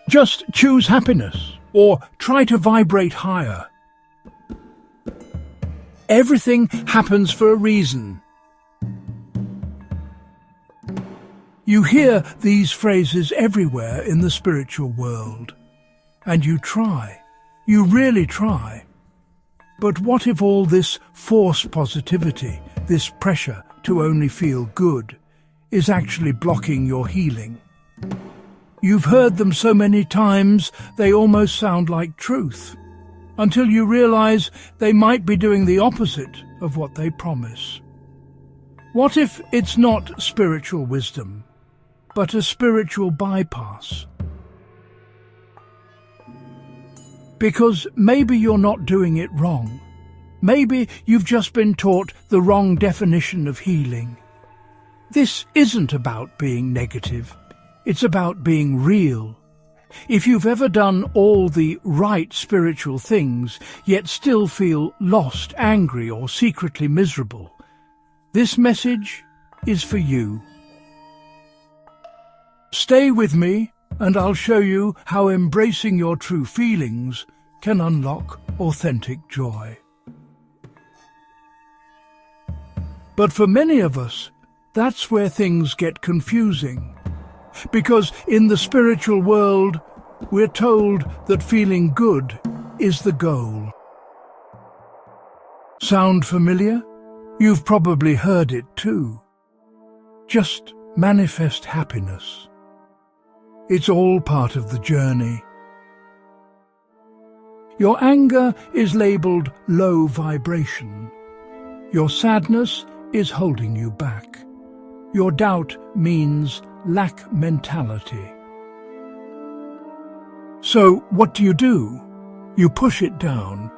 Just choose happiness, or try to vibrate higher. Everything happens for a reason. You hear these phrases everywhere in the spiritual world, and you try, you really try. But what if all this forced positivity, this pressure to only feel good, is actually blocking your healing? You've heard them so many times they almost sound like truth, until you realize they might be doing the opposite of what they promise. What if it's not spiritual wisdom, but a spiritual bypass? Because maybe you're not doing it wrong. Maybe you've just been taught the wrong definition of healing. This isn't about being negative. It's about being real. If you've ever done all the right spiritual things, yet still feel lost, angry, or secretly miserable, this message is for you. Stay with me, and I'll show you how embracing your true feelings can unlock authentic joy. But for many of us, that's where things get confusing. Because in the spiritual world, we're told that feeling good is the goal. Sound familiar? You've probably heard it too. Just manifest happiness. It's all part of the journey. Your anger is labelled low vibration. Your sadness is holding you back. Your doubt means lack mentality. So what do? You push it down.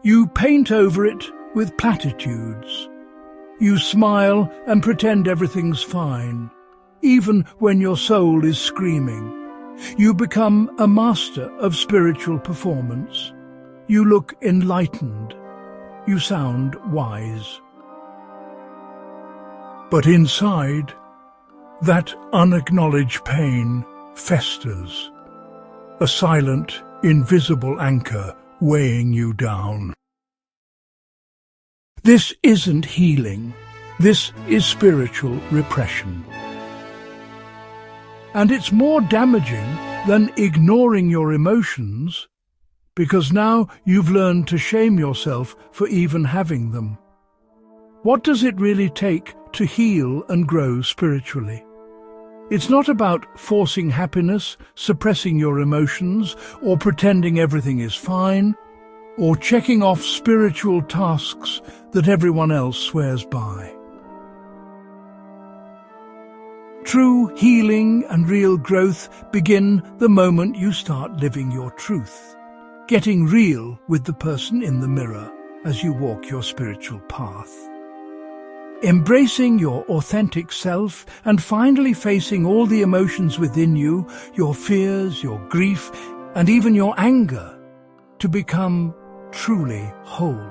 You paint over it with platitudes. You smile and pretend everything's fine, even when your soul is screaming. You become a master of spiritual performance. You look enlightened. You sound wise. But inside, that unacknowledged pain festers, a silent, invisible anchor weighing you down. This isn't healing. This is spiritual repression. And it's more damaging than ignoring your emotions, because now you've learned to shame yourself for even having them. What does it really take to heal and grow spiritually? It's not about forcing happiness, suppressing your emotions, or pretending everything is fine, or checking off spiritual tasks that everyone else swears by. True healing and real growth begin the moment you start living your truth, getting real with the person in the mirror as you walk your spiritual path. Embracing your authentic self and finally facing all the emotions within you, your fears, your grief, and even your anger, to become truly whole.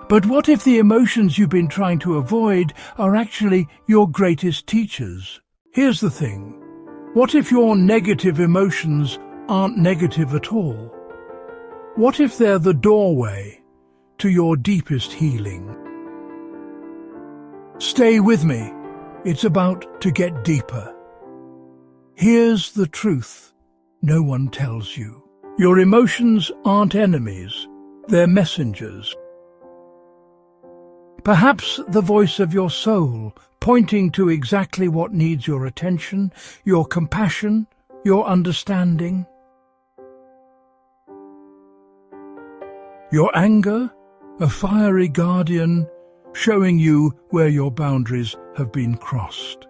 But what if the emotions you've been trying to avoid are actually your greatest teachers? Here's the thing. What if your negative emotions aren't negative at all? What if they're the doorway to your deepest healing? Stay with me. It's about to get deeper. Here's the truth no one tells you. Your emotions aren't enemies. They're messengers. Perhaps the voice of your soul, pointing to exactly what needs your attention, your compassion, your understanding. Your anger, a fiery guardian, showing you where your boundaries have been crossed.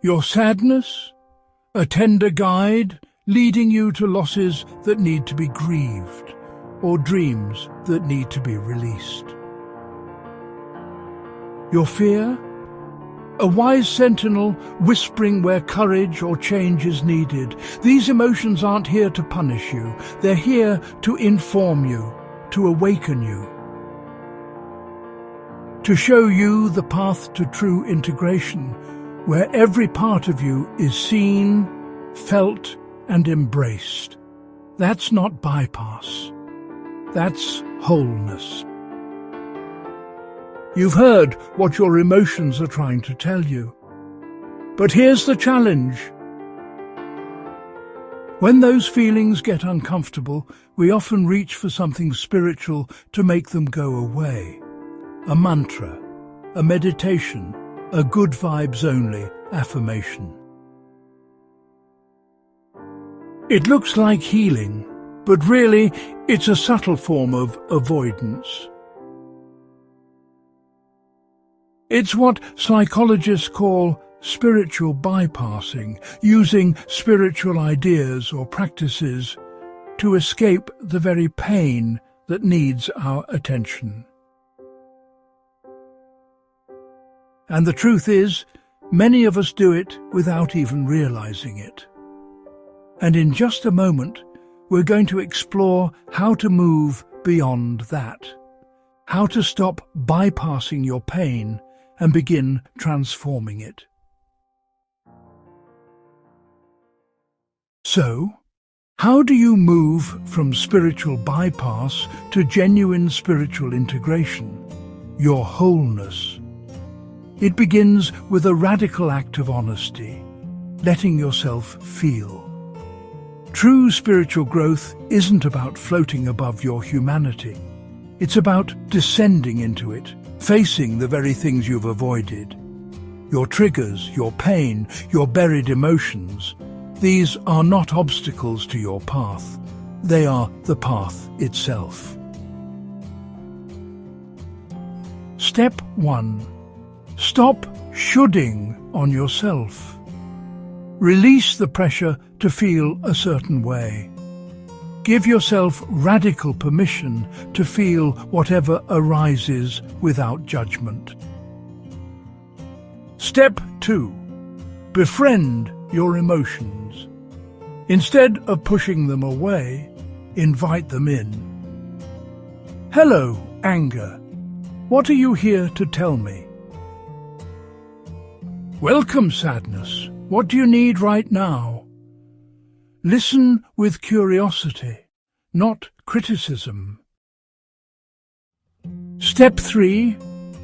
Your sadness, a tender guide, leading you to losses that need to be grieved, or dreams that need to be released. Your fear, a wise sentinel whispering where courage or change is needed. These emotions aren't here to punish you. They're here to inform you, to awaken you. to show you the path to true integration, where every part of you is seen, felt, and embraced. That's not bypass. That's wholeness. You've heard what your emotions are trying to tell you. But here's the challenge. When those feelings get uncomfortable, we often reach for something spiritual to make them go away. A mantra, a meditation, a good vibes only affirmation. It looks like healing, but really it's a subtle form of avoidance. It's what psychologists call spiritual bypassing, using spiritual ideas or practices to escape the very pain that needs our attention. And the truth is, many of us do it without even realizing it. And in just a moment, we're going to explore how to move beyond that, how to stop bypassing your pain and begin transforming it. So, how do you move from spiritual bypass to genuine spiritual integration, your wholeness? It begins with a radical act of honesty, letting yourself feel. True spiritual growth isn't about floating above your humanity. It's about descending into it, facing the very things you've avoided. Your triggers, your pain, your buried emotions. These are not obstacles to your path. They are the path itself. Step 1. Stop shoulding on yourself. Release the pressure to feel a certain way. Give yourself radical permission to feel whatever arises without judgment. Step 2. Befriend your emotions. Instead of pushing them away, invite them in. Hello, anger. What are you here to tell me? Welcome, sadness. What do you need right now? Listen with curiosity, not criticism. Step 3.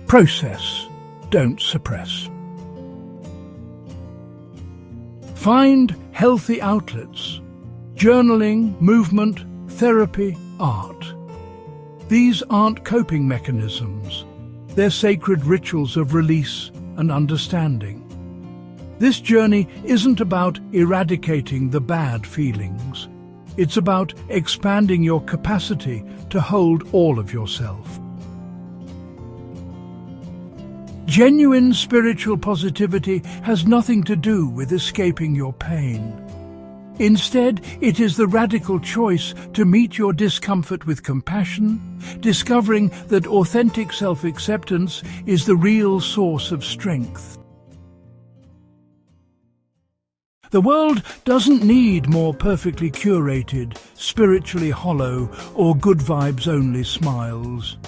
Process. Don't suppress. Find healthy outlets. Journaling, movement, therapy, art. These aren't coping mechanisms. They're sacred rituals of release and understanding. This journey isn't about eradicating the bad feelings. It's about expanding your capacity to hold all of yourself. Genuine spiritual positivity has nothing to do with escaping your pain. Instead, it is the radical choice to meet your discomfort with compassion, discovering that authentic self-acceptance is the real source of strength. The world doesn't need more perfectly curated, spiritually hollow, or good vibes only smiles.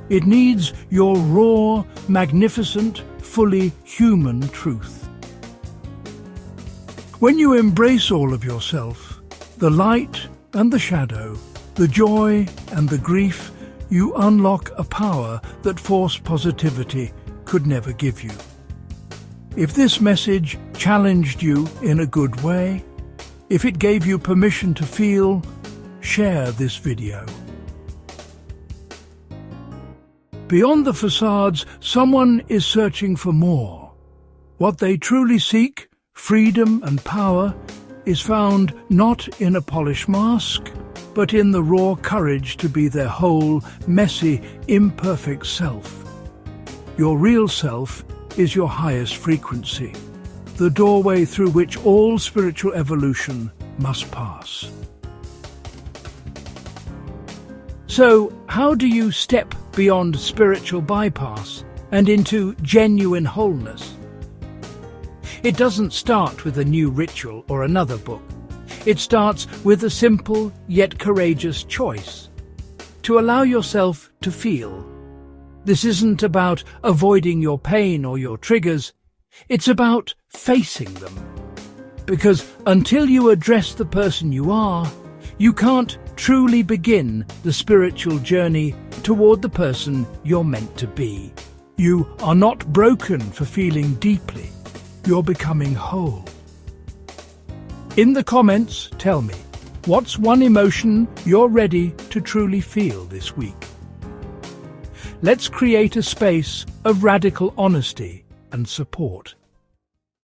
It needs your raw, magnificent, fully human truth. When you embrace all of yourself, the light and the shadow, the joy and the grief, you unlock a power that forced positivity could never give you. If this message challenged you in a good way, if it gave you permission to feel, share this video. Beyond the facades, someone is searching for more. What they truly seek, freedom and power, is found not in a polished mask, but in the raw courage to be their whole, messy, imperfect self. Your real self is your highest frequency, the doorway through which all spiritual evolution must pass. So, how do you step beyond spiritual bypass and into genuine wholeness? It doesn't start with a new ritual or another book. It starts with a simple yet courageous choice: to allow yourself to feel. This isn't about avoiding your pain or your triggers. It's about facing them. Because until you address the person you are, you can't truly begin the spiritual journey toward the person you're meant to be. You are not broken for feeling deeply. You're becoming whole. In the comments, tell me, what's one emotion you're ready to truly feel this week? Let's create a space of radical honesty and support.